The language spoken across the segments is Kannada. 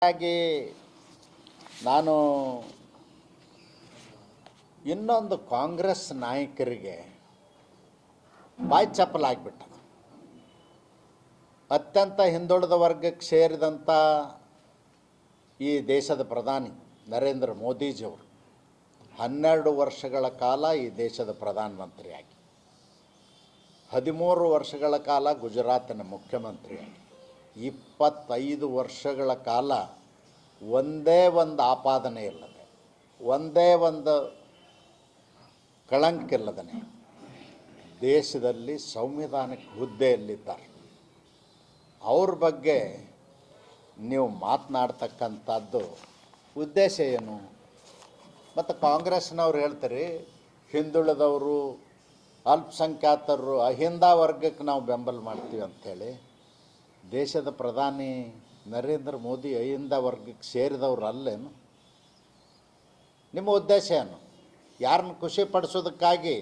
ಹಾಗಾಗಿ ನಾನು ಇನ್ನೊಂದು ಕಾಂಗ್ರೆಸ್ ನಾಯಕರಿಗೆ ಬಾಯಿ ಚಪ್ಪಲಾಗಿಬಿಟ್ಟದು. ಅತ್ಯಂತ ಹಿಂದುಳಿದ ವರ್ಗಕ್ಕೆ ಸೇರಿದಂಥ ಈ ದೇಶದ ಪ್ರಧಾನಿ ನರೇಂದ್ರ ಮೋದಿಜಿಯವರು 12 ವರ್ಷಗಳ ಕಾಲ ಈ ದೇಶದ ಪ್ರಧಾನಮಂತ್ರಿಯಾಗಿ, 13 ವರ್ಷಗಳ ಕಾಲ ಗುಜರಾತಿನ ಮುಖ್ಯಮಂತ್ರಿಯಾಗಿ, 25 ವರ್ಷಗಳ ಕಾಲ ಒಂದೇ ಒಂದು ಆಪಾದನೆ ಇಲ್ಲದೆ, ಒಂದೇ ಒಂದು ಕಳಂಕ ಇಲ್ಲದೇ ದೇಶದಲ್ಲಿ ಸಂವಿಧಾನಿಕ ಹುದ್ದೆಯಲ್ಲಿದ್ದಾರೆ. ಅವ್ರ ಬಗ್ಗೆ ನೀವು ಮಾತನಾಡ್ತಕ್ಕಂಥದ್ದು ಉದ್ದೇಶ ಏನು? ಮತ್ತು ಕಾಂಗ್ರೆಸ್ನವ್ರು ಹೇಳ್ತಾರೆ ಹಿಂದುಳಿದವರು, ಅಲ್ಪಸಂಖ್ಯಾತರು, ಅಹಿಂದ ವರ್ಗಕ್ಕೆ ನಾವು ಬೆಂಬಲ ಮಾಡ್ತೀವಿ ಅಂಥೇಳಿ. ದೇಶದ ಪ್ರಧಾನಿ ನರೇಂದ್ರ ಮೋದಿ ಅಹಿಂದ ವರ್ಗಕ್ಕೆ ಸೇರಿದವರು ಅಲ್ಲೇನು? ನಿಮ್ಮ ಉದ್ದೇಶ ಏನು? ಯಾರನ್ನ ಖುಷಿ ಪಡಿಸೋದಕ್ಕಾಗಿ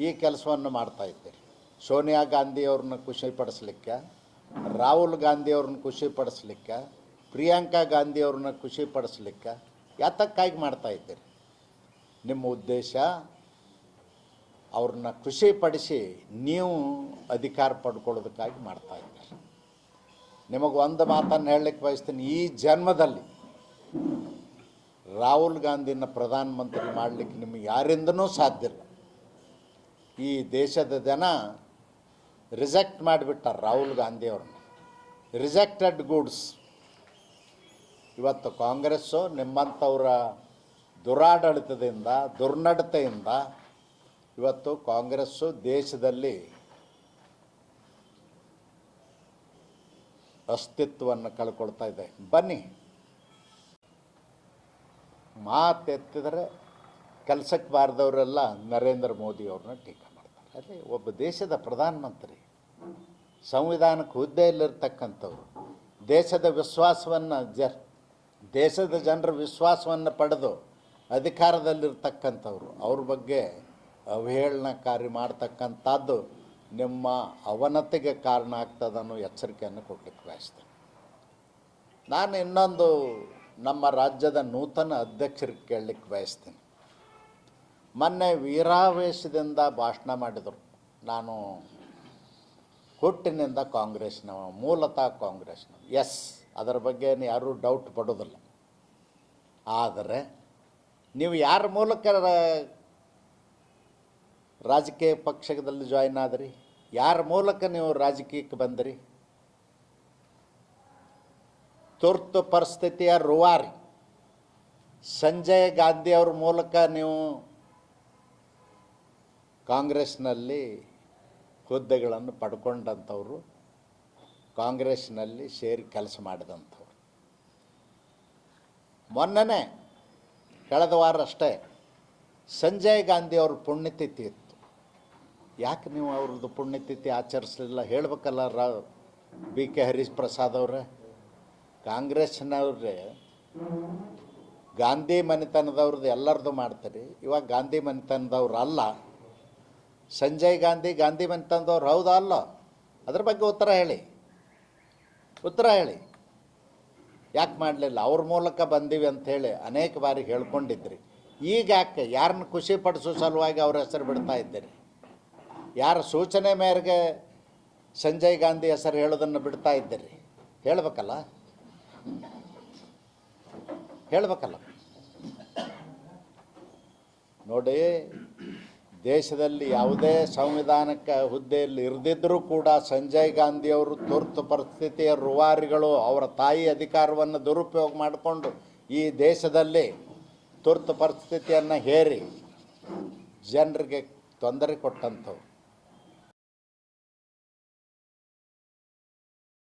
ಈ ಕೆಲಸವನ್ನು ಮಾಡ್ತಾಯಿದ್ದೀರಿ? ಸೋನಿಯಾ ಗಾಂಧಿಯವ್ರನ್ನ ಖುಷಿಪಡಿಸ್ಲಿಕ್ಕೆ, ರಾಹುಲ್ ಗಾಂಧಿಯವ್ರನ್ನ ಖುಷಿಪಡಿಸ್ಲಿಕ್ಕೆ, ಪ್ರಿಯಾಂಕಾ ಗಾಂಧಿಯವ್ರನ್ನ ಖುಷಿಪಡಿಸ್ಲಿಕ್ಕೆ ಯಾತಕ್ಕಾಗಿ ಮಾಡ್ತಾಯಿದ್ದೀರಿ? ನಿಮ್ಮ ಉದ್ದೇಶ ಅವ್ರನ್ನ ಖುಷಿಪಡಿಸಿ ನೀವು ಅಧಿಕಾರ ಪಡ್ಕೊಳ್ಳೋದಕ್ಕಾಗಿ ಮಾಡ್ತಾಯಿದ್ದೀರಿ. ನಿಮಗೆ ಒಂದು ಮಾತನ್ನು ಹೇಳಲಿಕ್ಕೆ ಬಯಸ್ತೀನಿ, ಈ ಜನ್ಮದಲ್ಲಿ ರಾಹುಲ್ ಗಾಂಧಿನ ಪ್ರಧಾನಮಂತ್ರಿ ಮಾಡಲಿಕ್ಕೆ ನಿಮಗೆ ಯಾರಿಂದನೂ ಸಾಧ್ಯ ಇಲ್ಲ. ಈ ದೇಶದ ಜನ ರಿಜೆಕ್ಟ್ ಮಾಡಿಬಿಟ್ಟಾರೆ ರಾಹುಲ್ ಗಾಂಧಿಯವ್ರನ್ನ. Rejected goods. ಇವತ್ತು ಕಾಂಗ್ರೆಸ್ಸು ನಿಮ್ಮಂಥವರ ದುರಾಡಳಿತದಿಂದ, ದುರ್ನಡತೆಯಿಂದ ಇವತ್ತು ಕಾಂಗ್ರೆಸ್ಸು ದೇಶದಲ್ಲಿ ಅಸ್ತಿತ್ವವನ್ನು ಕಳ್ಕೊಳ್ತಾ ಇದೆ. ಬನ್ನಿ, ಮಾತೆತ್ತಿದರೆ ಕೆಲಸಕ್ಕೆ ಬಾರದವರೆಲ್ಲ ನರೇಂದ್ರ ಮೋದಿ ಅವ್ರನ್ನ ಟೀಕೆ ಮಾಡ್ತಾರೆ. ಅದೇ ಒಬ್ಬ ದೇಶದ ಪ್ರಧಾನಮಂತ್ರಿ, ಸಂವಿಧಾನಕ್ಕೆ ಹುದ್ದೆಯಲ್ಲಿರ್ತಕ್ಕಂಥವ್ರು, ದೇಶದ ವಿಶ್ವಾಸವನ್ನು ದೇಶದ ಜನರ ವಿಶ್ವಾಸವನ್ನು ಪಡೆದು ಅಧಿಕಾರದಲ್ಲಿರ್ತಕ್ಕಂಥವ್ರು, ಅವ್ರ ಬಗ್ಗೆ ಅವಹೇಳನಕಾರಿ ಮಾಡ್ತಕ್ಕಂಥದ್ದು ನಿಮ್ಮ ಅವನತಿಗೆ ಕಾರಣ ಆಗ್ತದೆ ಅನ್ನೋ ಎಚ್ಚರಿಕೆಯನ್ನು ಕೊಡಲಿಕ್ಕೆ ಬಯಸ್ತೇನೆ. ನಾನು ಇನ್ನೊಂದು ನಮ್ಮ ರಾಜ್ಯದ ನೂತನ ಅಧ್ಯಕ್ಷರಿಗೆ ಕೇಳಲಿಕ್ಕೆ ಬಯಸ್ತೀನಿ. ಮೊನ್ನೆ ವೀರಾವೇಶದಿಂದ ಭಾಷಣ ಮಾಡಿದರು. ನಾನು ಹುಟ್ಟಿನಿಂದ ಕಾಂಗ್ರೆಸ್ನವ, ಮೂಲತಃ ಕಾಂಗ್ರೆಸ್ನವ. ಎಸ್, ಅದರ ಬಗ್ಗೆ ಯಾರೂ ಡೌಟ್ ಪಡೋದಿಲ್ಲ. ಆದರೆ ನೀವು ಯಾರ ಮೂಲಕ ರಾಜಕೀಯ ಪಕ್ಷದಲ್ಲಿ ಜಾಯ್ನ್ ಆದ್ರಿ? ಯಾರ ಮೂಲಕ ನೀವು ರಾಜಕೀಯಕ್ಕೆ ಬಂದಿರಿ? ತುರ್ತು ಪರಿಸ್ಥಿತಿಯ ರೂವಾರಿ ಸಂಜಯ್ ಗಾಂಧಿ ಅವ್ರ ಮೂಲಕ ನೀವು ಕಾಂಗ್ರೆಸ್ನಲ್ಲಿ ಹುದ್ದೆಗಳನ್ನು ಪಡ್ಕೊಂಡಂಥವ್ರು, ಕಾಂಗ್ರೆಸ್ನಲ್ಲಿ ಸೇರಿ ಕೆಲಸ ಮಾಡಿದಂಥವ್ರು. ಮೊನ್ನೆ ಕಳೆದ ವಾರ ಅಷ್ಟೇ ಸಂಜಯ್ ಗಾಂಧಿ ಅವ್ರ ಪುಣ್ಯತಿಥಿ ಇತ್ತು. ಯಾಕೆ ನೀವು ಅವ್ರದ್ದು ಪುಣ್ಯತಿಥಿ ಆಚರಿಸಲಿಲ್ಲ? ಹೇಳಬೇಕಲ್ಲ ಬಿ ಕೆ ಹರಿಪ್ರಸಾದ್ ಅವರೇ. ಕಾಂಗ್ರೆಸ್ನವ್ರೆ ಗಾಂಧಿ ಮನೆತನದವ್ರದ್ದು ಎಲ್ಲರದ್ದು ಮಾಡ್ತಾರೆ. ಇವಾಗ ಗಾಂಧಿ ಮನೆತನದವ್ರು ಅಲ್ಲ. ಸಂಜಯ್ ಗಾಂಧಿ ಗಾಂಧಿ ಮನೆತನದವ್ರು ಹೌದಾ ಅಲ್ಲ? ಅದ್ರ ಬಗ್ಗೆ ಉತ್ತರ ಹೇಳಿ. ಯಾಕೆ ಮಾಡಲಿಲ್ಲ? ಅವ್ರ ಮೂಲಕ ಬಂದೀವಿ ಅಂಥೇಳಿ ಅನೇಕ ಬಾರಿ ಹೇಳ್ಕೊಂಡಿದ್ರಿ. ಈಗ ಯಾಕೆ ಯಾರನ್ನ ಖುಷಿ ಪಡಿಸೋ ಸಲುವಾಗಿ ಅವ್ರ ಹೆಸರು ಬಿಡ್ತಾ ಇದ್ದೀರಿ? ಯಾರ ಸೂಚನೆ ಮೇರೆಗೆ ಸಂಜಯ್ ಗಾಂಧಿ ಹೆಸರು ಹೇಳೋದನ್ನು ಬಿಡ್ತಾ ಇದ್ದೀರಿ? ಹೇಳಬೇಕಲ್ಲ. ನೋಡಿ, ದೇಶದಲ್ಲಿ ಯಾವುದೇ ಸಂವಿಧಾನಕ್ಕೆ ಹುದ್ದೆಯಲ್ಲಿ ಇರದಿದ್ದರೂ ಕೂಡ ಸಂಜಯ್ ಗಾಂಧಿಯವರು ತುರ್ತು ಪರಿಸ್ಥಿತಿಯ ರೂವಾರಿಗಳು. ಅವರ ತಾಯಿ ಅಧಿಕಾರವನ್ನು ದುರುಪಯೋಗ ಮಾಡಿಕೊಂಡು ಈ ದೇಶದಲ್ಲಿ ತುರ್ತು ಪರಿಸ್ಥಿತಿಯನ್ನು ಹೇರಿ ಜನರಿಗೆ ತೊಂದರೆ ಕೊಟ್ಟಂಥವ್ರು.